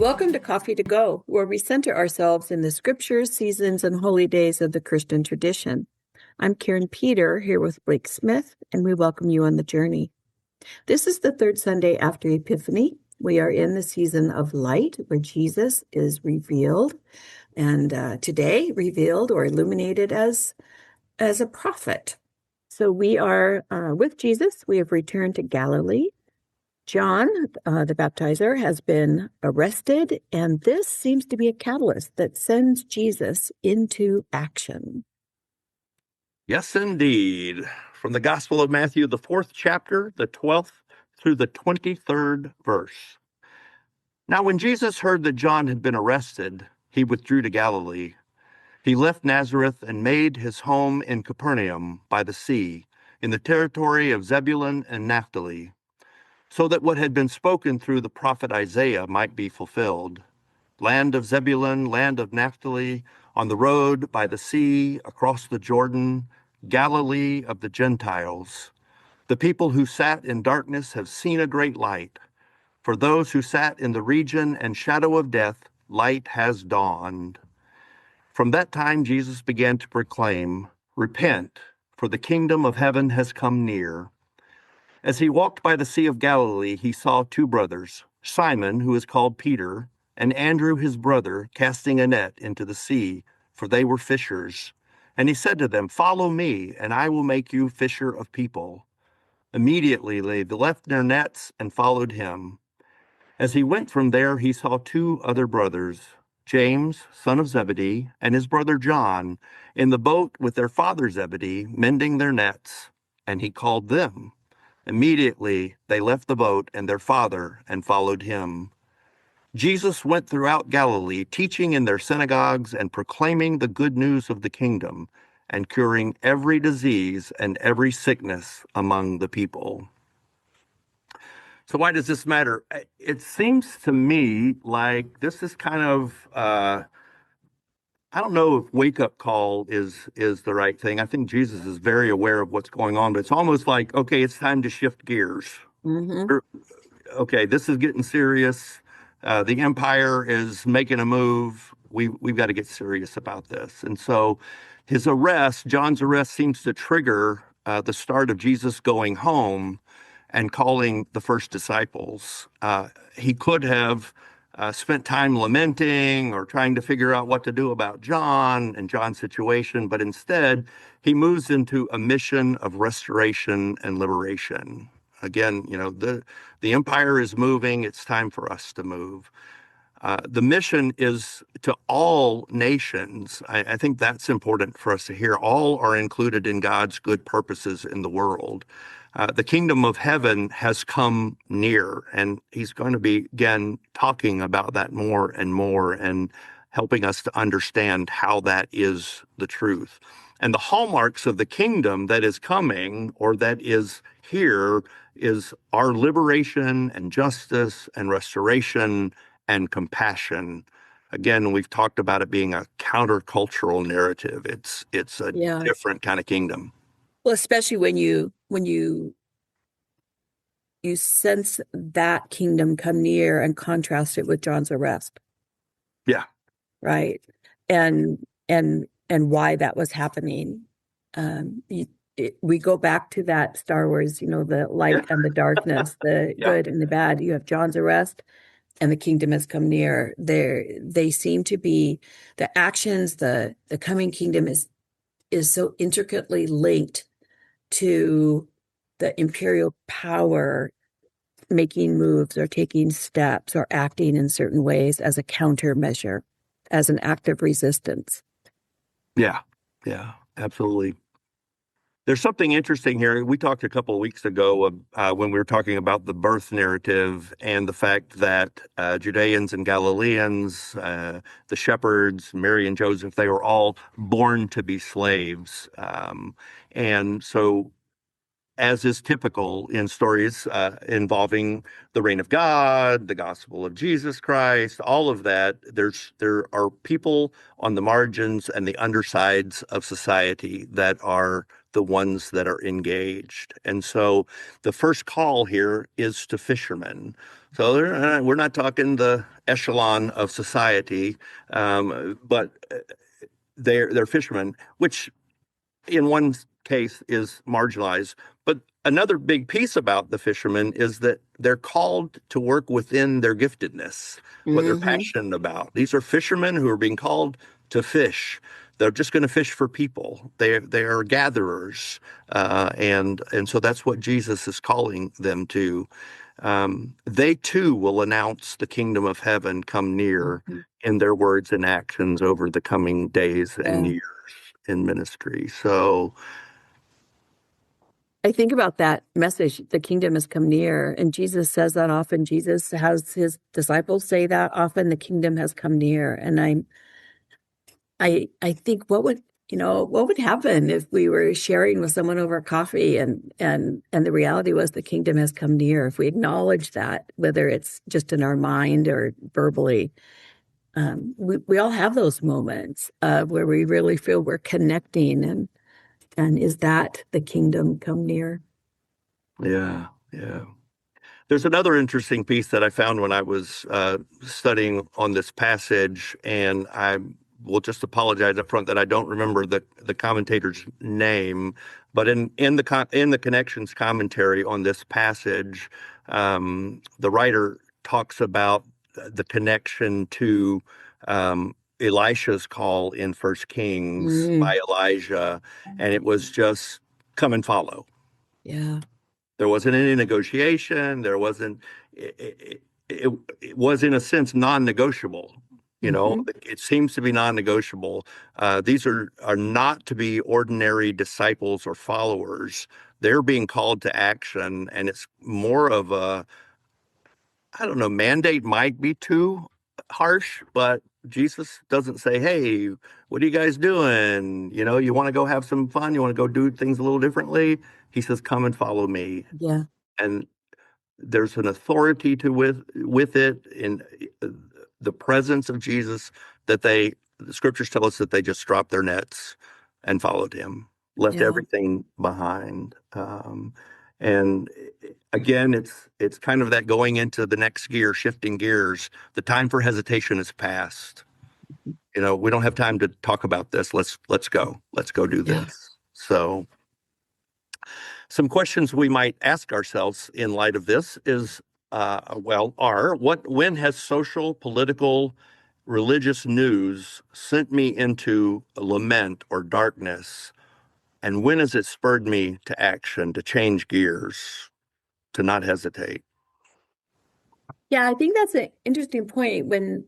Welcome to Coffee to Go, where we center ourselves in the scriptures, seasons, and holy days of the Christian tradition. I'm Karin Peter, here with Blake Smith, and we welcome you on the journey. This is the third Sunday after Epiphany. We are in the season of light, where Jesus is revealed, and today revealed or illuminated as a prophet. So we are with Jesus. We have returned to Galilee. John, the baptizer, has been arrested, and this seems to be a catalyst that sends Jesus into action. Yes, indeed. From the Gospel of Matthew, the 4th chapter, the 12th through the 23rd verse. Now, when Jesus heard that John had been arrested, he withdrew to Galilee. He left Nazareth and made his home in Capernaum by the sea, in the territory of Zebulun and Naphtali, so that what had been spoken through the prophet Isaiah might be fulfilled. Land of Zebulun, land of Naphtali, on the road by the sea, across the Jordan, Galilee of the Gentiles. The people who sat in darkness have seen a great light. For those who sat in the region and shadow of death, light has dawned. From that time, Jesus began to proclaim, "Repent, for the kingdom of heaven has come near." As he walked by the Sea of Galilee, he saw two brothers, Simon, who is called Peter, and Andrew his brother, casting a net into the sea, for they were fishers. And he said to them, "Follow me, and I will make you fisher of people." Immediately they left their nets and followed him. As he went from there, he saw two other brothers, James, son of Zebedee, and his brother John, in the boat with their father Zebedee, mending their nets, and he called them. Immediately they left the boat and their father and followed him. Jesus went throughout Galilee, teaching in their synagogues and proclaiming the good news of the kingdom and curing every disease and every sickness among the people. So why does this matter? It seems to me like this is kind of, I don't know if wake-up call is the right thing. I think Jesus is very aware of what's going on, but it's almost like, okay, it's time to shift gears. Mm-hmm. Okay, this is getting serious. The empire is making a move. We've got to get serious about this. And so his arrest, John's arrest, seems to trigger the start of Jesus going home and calling the first disciples. He could have spent time lamenting or trying to figure out what to do about John and John's situation, but instead he moves into a mission of restoration and liberation. Again, the empire is moving. It's time for us to move. The mission is to all nations. I think that's important for us to hear. All are included in God's good purposes in the world. The kingdom of heaven has come near, and he's going to be, again, talking about that more and helping us to understand how that is the truth. And the hallmarks of the kingdom that is coming or that is here is our liberation and justice and restoration and compassion. Again, we've talked about it being a countercultural narrative. It's a different kind of kingdom. Well, especially when you sense that kingdom come near and contrast it with John's arrest. Yeah. Right. And why that was happening. We go back to that Star Wars, the light and the darkness, the good and the bad. You have John's arrest and the kingdom has come near. They seem to be the actions, the coming kingdom is so intricately linked to the imperial power making moves or taking steps or acting in certain ways as a countermeasure, as an act of resistance. Yeah, absolutely. There's something interesting here. We talked a couple of weeks ago when we were talking about the birth narrative and the fact that Judeans and Galileans, the shepherds, Mary and Joseph, they were all born to be slaves. And so, as is typical in stories involving the reign of God, the gospel of Jesus Christ, all of that, there are people on the margins and the undersides of society that are the ones that are engaged. And so the first call here is to fishermen. So we're not talking the echelon of society, but they're fishermen, which in one case is marginalized. But another big piece about the fishermen is that they're called to work within their giftedness, what they're Hmm. passionate about. These are fishermen who are being called to fish. They're just going to fish for people. They are gatherers, and so that's what Jesus is calling them to. They too will announce the kingdom of heaven come near Hmm. in their words and actions over the coming days and Yeah. years in ministry. So, I think about that message, the kingdom has come near, and Jesus says that often. Jesus has his disciples say that often, the kingdom has come near. And I think what would happen if we were sharing with someone over coffee and the reality was the kingdom has come near, if we acknowledge that, whether it's just in our mind or verbally. We all have those moments where we really feel we're connecting, and is that the kingdom come near? yeah, yeah. There's another interesting piece that I found when I was studying on this passage, and I will just apologize up front that I don't remember the commentator's name, but in the connections commentary on this passage, the writer talks about the connection to Elisha's call in First Kings Mm, by Elijah, and it was just come and follow. yeah. There wasn't any negotiation. There wasn't. It was in a sense non-negotiable. You know, Hmm. it seems to be non-negotiable. These are not to be ordinary disciples or followers. They're being called to action, and it's more of a, I don't know, mandate might be too harsh, but Jesus doesn't say, "Hey, what are you guys doing? You know, you want to go have some fun? You want to go do things a little differently?" He says, "Come and follow me." Yeah. And there's an authority to with it in the presence of Jesus that the scriptures tell us that they just dropped their nets and followed him, left Yeah. everything behind. And again, it's kind of that going into the next gear, shifting gears. The time for hesitation is past. You know, we don't have time to talk about this. Let's go. Let's go do Yeah. this. So some questions we might ask ourselves in light of this is, when has social, political, religious news sent me into lament or darkness? And when has it spurred me to action, to change gears, to not hesitate? Yeah, I think that's an interesting point. When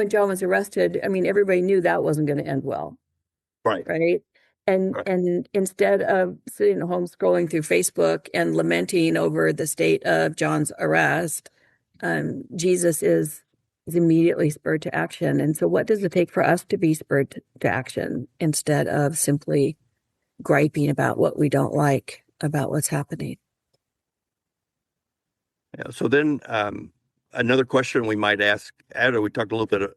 John was arrested, I mean, everybody knew that wasn't going to end well, Right, right? And right. and instead of sitting at home scrolling through Facebook and lamenting over the state of John's arrest, Jesus is immediately spurred to action. And so, what does it take for us to be spurred to action instead of simply griping about what we don't like about what's happening? Yeah, so then another question we might ask, Ada, we talked a little bit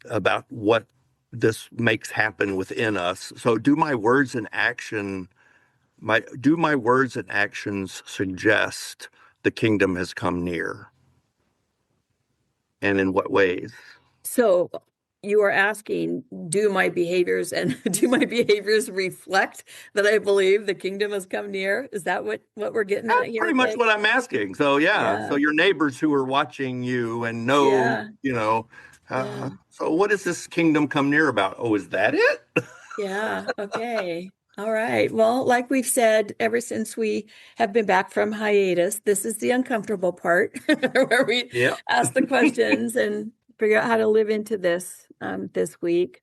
about what this makes happen within us. So do my words and actions suggest the kingdom has come near? And in what ways? So you are asking, do my behaviors and do my behaviors reflect that I believe the kingdom has come near? Is that what we're getting at That's here, pretty much Blake? what I'm asking. So yeah, so Yeah, your neighbors who are watching you and know, yeah, yeah, so what is this kingdom come near about? Oh, is that it? yeah. Okay. All right. Well, like we've said, ever since we have been back from hiatus, this is the uncomfortable part where we Yeah. ask the questions and figure out how to live into this this week.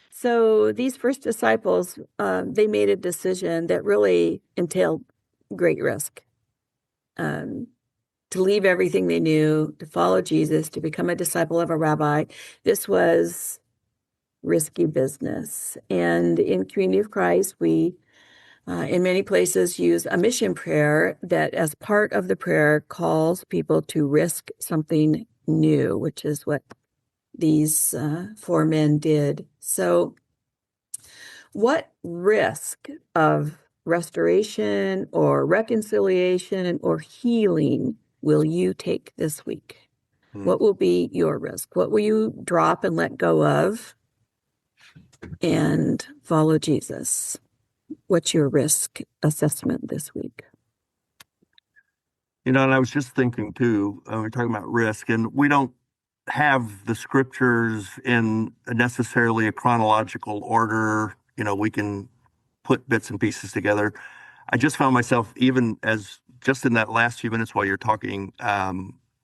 So these first disciples, they made a decision that really entailed great risk, um, to leave everything they knew, to follow Jesus, to become a disciple of a rabbi. This was risky business. And in Community of Christ, we, in many places, use a mission prayer that, as part of the prayer, calls people to risk something new, which is what these four men did. So, what risk of restoration or reconciliation or healing will you take this week? What will be your risk? What will you drop and let go of and follow Jesus? What's your risk assessment this week? And I was just thinking too, we're talking about risk, and we don't have the scriptures in necessarily a chronological order. We can put bits and pieces together. I just found myself, even as just in that last few minutes while you're talking,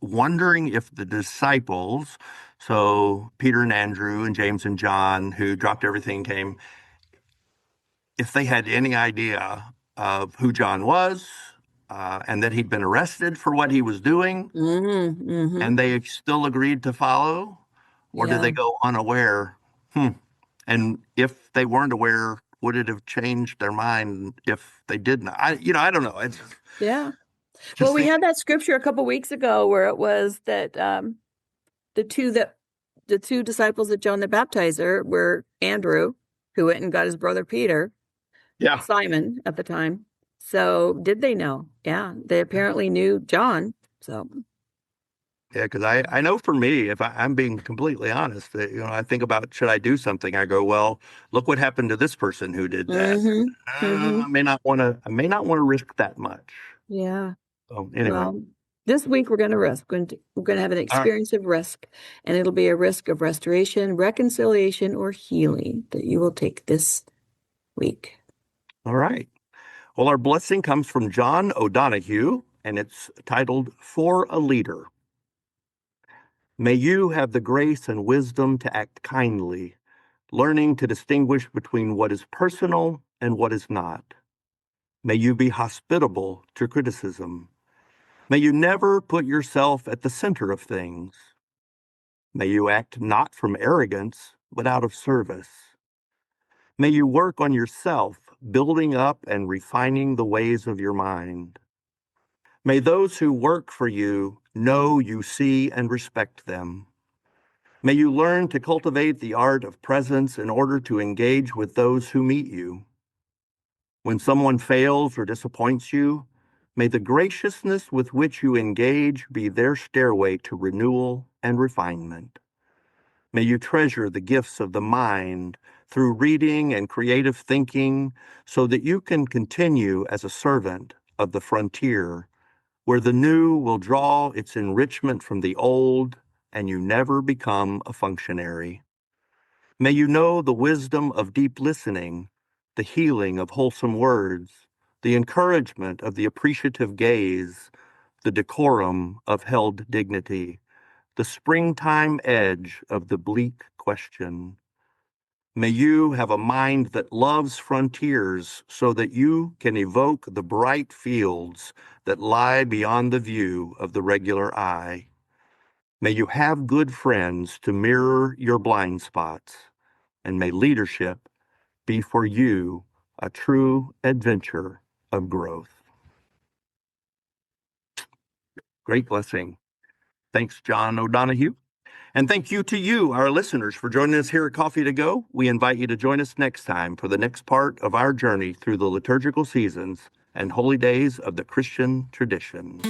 wondering if the disciples, so Peter and Andrew and James and John, who dropped everything and came, if they had any idea of who John was, and that he'd been arrested for what he was doing, and they still agreed to follow, or did they go unaware? And if they weren't aware, would it have changed their mind if they didn't? I don't know. It's Well, we had that scripture a couple weeks ago where it was that the two disciples of John the Baptizer were Andrew, who went and got his brother Peter, Simon at the time. So did they know? Yeah, they apparently knew John. So yeah, because I know for me, if I'm being completely honest, I think about, should I do something? I go, well, look what happened to this person who did that. I may not want to risk that much. Yeah. So anyway. Well, this week we're going to risk. We're going to have an experience of risk, and it'll be a risk of restoration, reconciliation, or healing that you will take this week. All right. Well, our blessing comes from John O'Donohue, and it's titled For a Leader. May you have the grace and wisdom to act kindly, learning to distinguish between what is personal and what is not. May you be hospitable to criticism. May you never put yourself at the center of things. May you act not from arrogance, but out of service. May you work on yourself, building up and refining the ways of your mind. May those who work for you know you see and respect them. May you learn to cultivate the art of presence in order to engage with those who meet you. When someone fails or disappoints you, may the graciousness with which you engage be their stairway to renewal and refinement. May you treasure the gifts of the mind through reading and creative thinking so that you can continue as a servant of the frontier, where the new will draw its enrichment from the old and you never become a functionary. May you know the wisdom of deep listening, the healing of wholesome words, the encouragement of the appreciative gaze, the decorum of held dignity, the springtime edge of the bleak question. May you have a mind that loves frontiers so that you can evoke the bright fields that lie beyond the view of the regular eye. May you have good friends to mirror your blind spots, and may leadership be for you a true adventure of growth. Great blessing. Thanks, John O'Donohue. And thank you to you, our listeners, for joining us here at Coffee to Go. We invite you to join us next time for the next part of our journey through the liturgical seasons and holy days of the Christian tradition.